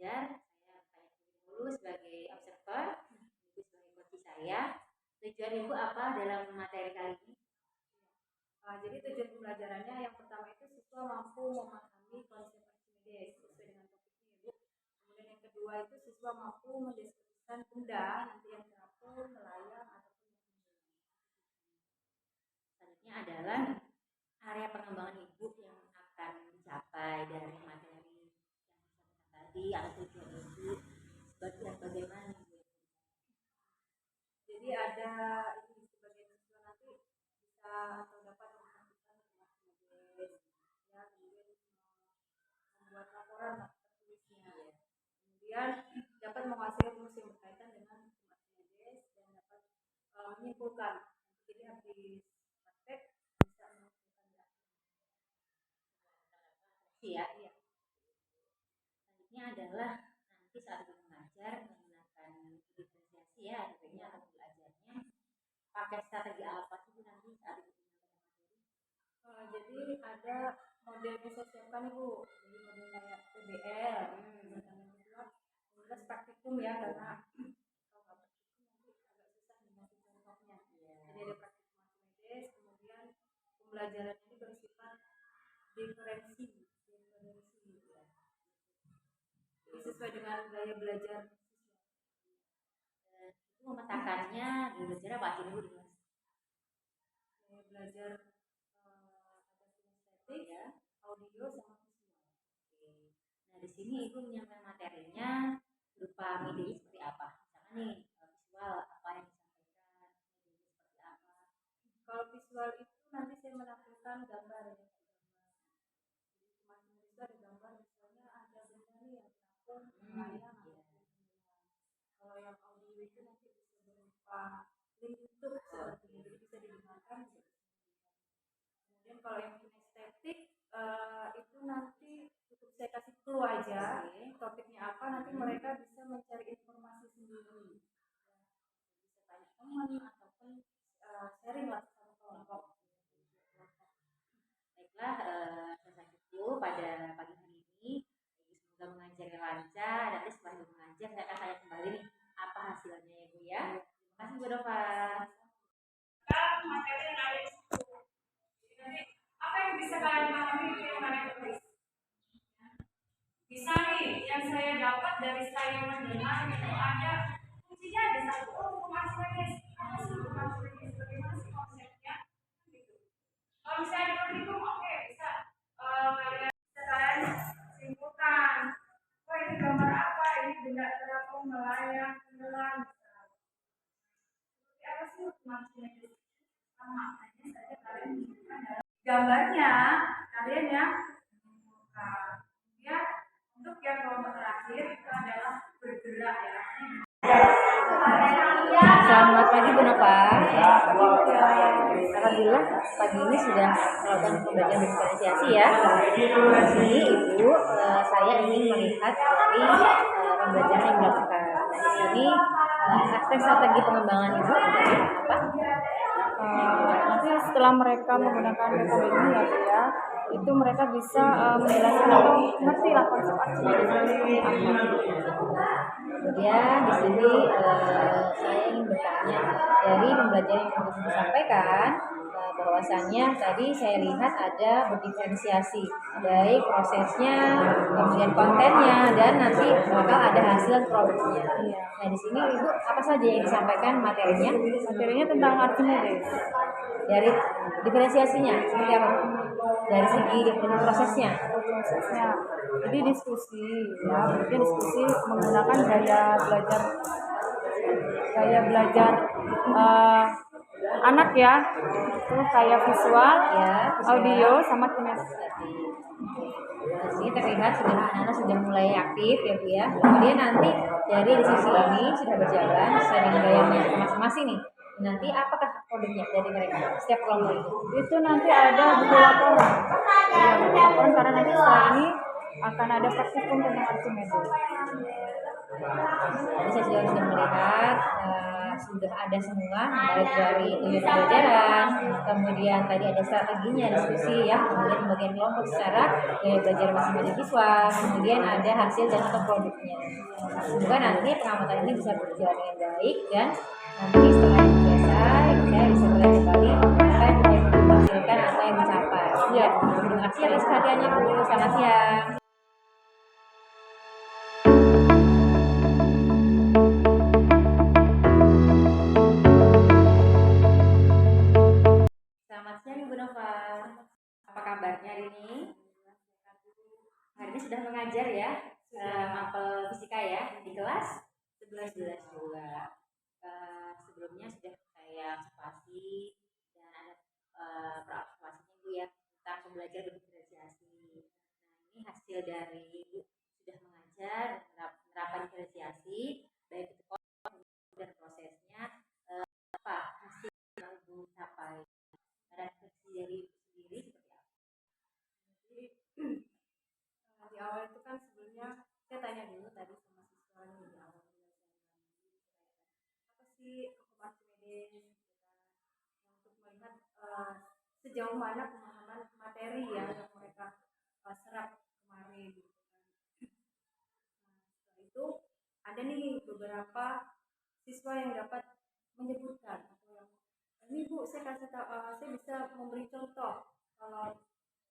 mengajar, saya bertanya dulu sebagai observer, Ibu sebagai coach saya. Tujuan Ibu apa dalam materi kali ini? Jadi tujuan pembelajarannya yang pertama itu siswa mampu memahami konsep Archimedes sesuai dengan topiknya Ibu. Kemudian yang kedua itu siswa mampu mendeskripsikan benda nanti yang terapung, melayang ataupun menghilang. Selanjutnya adalah area pengembangan Ibu yang akan dicapai dari materi yang disampaikan tadi atau tujuan Ibu sebagian bagaimana Ibu? Jadi ada ini sebagian siswa nanti bisa atau dapat melakukan Archimedes, ya, kemudian membuat laporan tertulisnya, kemudian dapat menguasai rumus yang berkaitan dengan Archimedes dan dapat menyimpulkan. Jadi habis praktek bisa menyimpulkan Ya. Selanjutnya adalah nanti saat Ibu mengajar menggunakan diferensiasi ya, artinya atau belajarnya pakai strategi apa sih nanti saat Ibu mengajar materi? Jadi ada model yang saya siapkan Ibu, jadi model kayak PBL, kemudian praktikum ya, karena kalau nggak praktikum nanti agak susah dikasih contohnya. Jadi ada praktikum Archimedes, kemudian pembelajaran ini bersifat diferensi ya. Jadi sesuai dengan gaya belajar siswa. Itu memetakannya belajar apa aja dulu? Gaya belajar ada kinestetik, ya, audio sama visual. Nah di sini Ibu menyampaikan materinya berupa media seperti apa? Misalkan nih visual apa yang disampaikan, media seperti apa? Kalau visual itu nanti saya menampilkan gambar ya. Jadi semakin itu ada gambar, misalnya ada benda nih yang terapung, melayang ataupun menghilang. Kalau yang audio itu nanti bisa berupa link YouTube seperti ini, jadi bisa didengarkan. Kemudian kalau yang kinestetik itu nanti cukup saya kasih clue aja topiknya apa, nanti mereka bisa mencari informasi sendiri. Bisa tanya teman ataupun sharing lah sama kelompok. Baiklah, selesai dulu pada pagi hari ini. Semoga mengajarnya lancar. Nanti setelah Ibu mengajar, saya akan tanya kembali nih apa hasilnya ya Bu ya. Terima kasih Bu Dova. Materi yang ada di situ. Jadi apa yang bisa kalian pahami itu yang kalian tulis. Bisa nih yang saya dapat dari saya mendengar itu ada kuncinya ada satu. Oh, Archimedes. Apa sih Archimedes? Bagaimana sih konsepnya? Gitu. Kalau misalnya ada praktikum, oke, bisa kalian simpulkan. Oh, ini gambar apa? Ini benda terapung, melayang, tenggelam. Seperti apa sih Archimedes? Makanya saja kalian menunjukkan dalam gambarnya kalian yang menyimpulkan. Ya, untuk yang kelompok terakhir itu adalah bergerak ya. Selamat pagi Bu Nova. Alhamdulillah pagi ini sudah melakukan pembelajaran diferensiasi ya. Di sini Ibu, saya ingin melihat dari pembelajaran yang dilakukan. Nah di sini aspek strategi pengembangan Ibu apa? Nanti setelah mereka menggunakan metode ini ya, itu mereka bisa menjelaskan atau ngerti lah konsep Archimedes seperti apa. Kemudian di sini saya ingin bertanya dari pembelajaran yang sudah disampaikan bahwasannya tadi saya lihat ada berdiferensiasi baik prosesnya, kemudian kontennya dan nanti bakal ada hasil produknya. Nah di sini Ibu apa saja yang disampaikan materinya? Materinya tentang Archimedes. Dari diferensiasinya seperti apa? Dari segi prosesnya. Jadi diskusi ya, berarti diskusi menggunakan gaya belajar anak ya, itu kayak visual, Ya, audio sama kinestetik. Di sini terlihat sudah anak-anak sudah mulai aktif ya Bu ya. Kemudian nanti dari diskusi ini sudah berjalan sesuai dengan gayanya masing-masing nih. Nanti apakah produknya dari mereka setiap kelompok itu? Itu nanti ada buku laporan. Ya, buku laporan karena nanti setelah ini akan ada praktikum tentang Archimedes. Tadi saya sudah melihat sudah ada semua baik dari unit pembelajaran, kemudian tadi ada strateginya diskusi ya, kemudian pembagian kelompok secara gaya belajar masing-masing siswa, kemudian ada hasil dan atau produknya. Semoga nanti pengamatan ini bisa berjalan dengan baik dan nanti setelah ini selesai saya bisa melihat kembali apa yang dihasilkan atau yang dicapai. Ya, terima kasih atas perhatiannya Bu. Selamat siang. Selamat siang Ibu Nova. Apa kabarnya hari ini? Hari ini sudah mengajar ya, mapel fisika ya di kelas 11 juga. Sebelumnya sudah saya observasi dan ada observasinya Ibu ya tentang pembelajar berdiferensiasi. Nah ini hasil dari Ibu sudah mengajar menerapkan diferensiasi baik itu dan prosesnya apa hasil yang Ibu capai. Refleksi dari sendiri seperti apa? Jadi di awal itu kan sebelumnya saya tanya dulu tadi sama siswa nih di awal apa sih hukum Archimedes untuk melihat sejauh mana pemahaman materi ya yang mereka serap kemarin gitu kan. Setelah itu ada nih beberapa siswa yang dapat menyebutkan atau yang ini Bu saya kasih saya bisa memberi contoh kalau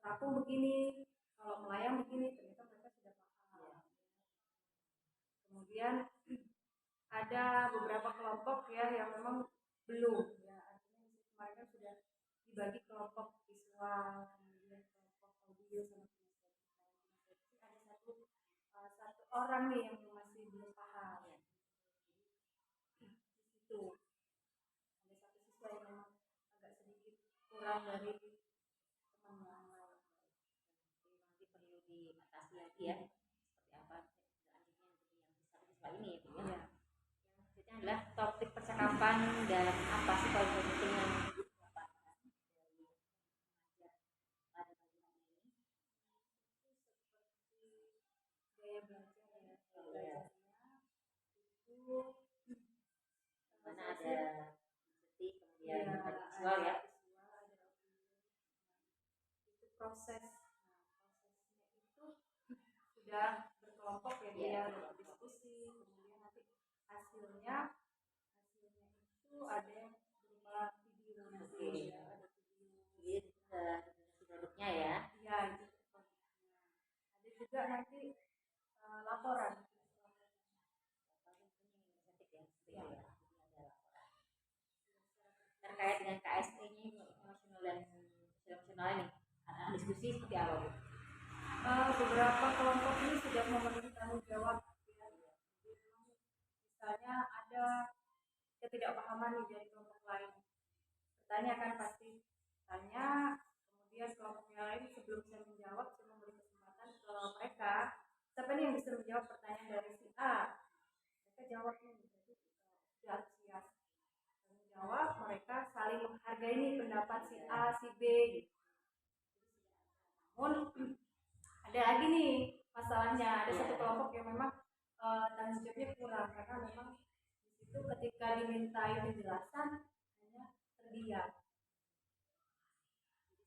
terapung begini, kalau melayang begini, ternyata mereka sudah paham. Kemudian ada beberapa kelompok ya yang memang belum ya, artinya kemarin kan sudah dibagi kelompok visual, kemudian kelompok audio sama kinesthetik. Ada satu orang nih yang masih belum paham. Di situ ada satu siswa yang memang agak sedikit kurang dari teman yang lain. Nanti perlu diatasi lagi ya seperti apa selanjutnya untuk yang siswa ini ya Bu ya. Yang selanjutnya adalah topik percakapan dalam apa sih kalau penting yang Ibu dapatkan dari mengajar pada pagi ini? Seperti gaya belajar ya, belajarnya itu Mana ada detik kemudian tadi visual ya. Itu proses. Prosesnya itu sudah berkelompok ya dia berdiskusi, kemudian nanti hasilnya itu ada yang berupa video nanti ya, ada video. Produknya ya. Iya itu produknya. Ada juga nanti laporan. Terkait dengan KSP-nya emosional dan emosional ini diskusi seperti apa Bu? Beberapa kelompok ini sudah memenuhi tanggung jawab ya. Misalnya ada ketidakpahaman nih dari kelompok lain, bertanya kan pasti tanya, kemudian kelompok yang lain sebelum saya menjawab saya memberi kesempatan ke mereka siapa nih yang bisa menjawab pertanyaan dari si A, mereka jawab nih, jadi sudah antusias menjawab, mereka saling menghargai nih pendapat si A si B gitu. Namun ada lagi nih masalahnya, ada satu kelompok yang memang tanggung jawabnya kurang karena memang di situ ketika dimintai penjelasan hanya terdiam,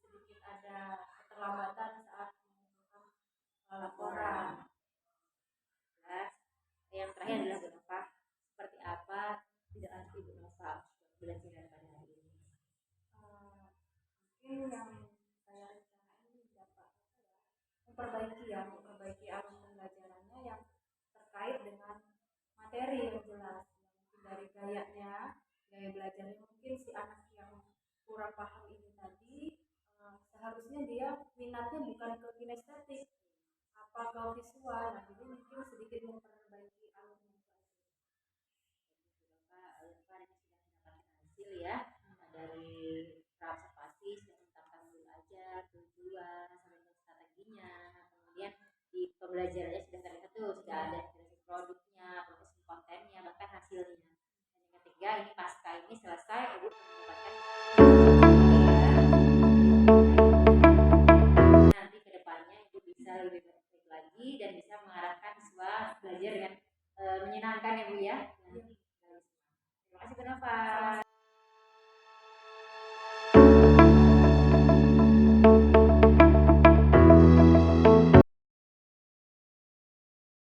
jadi sedikit ada keterlambatan saat mengumpulkan laporan. Yang terakhir adalah Bu Nova, seperti apa tidak anti Bu Nova belajar pada hari ini? Mungkin yang saya rencanain dapat memperbaiki alur pembelajarannya yang terkait dengan materi yang jelas, mungkin dari gaya belajarnya mungkin si anak yang kurang paham ini tadi seharusnya dia minatnya bukan ke kinestetik apa ke visual, nah jadi mungkin sedikit memperbaiki alurnya. Alurkan ini sudah mendapatkan hasil ya dari observasi sudah menetapkan dulu aja tujuan sampai strateginya, kemudian di pembelajarannya sudah terlihat tuh sudah ada produknya, proses kontennya, bahkan hasilnya. Dan yang ketiga ini pasca ini selesai Ibu mendapatkan nanti kedepannya Ibu bisa lebih baik lagi dan bisa mengarahkan siswa belajar dengan menyenangkan ya Bu ya. Terima kasih Bu Nova.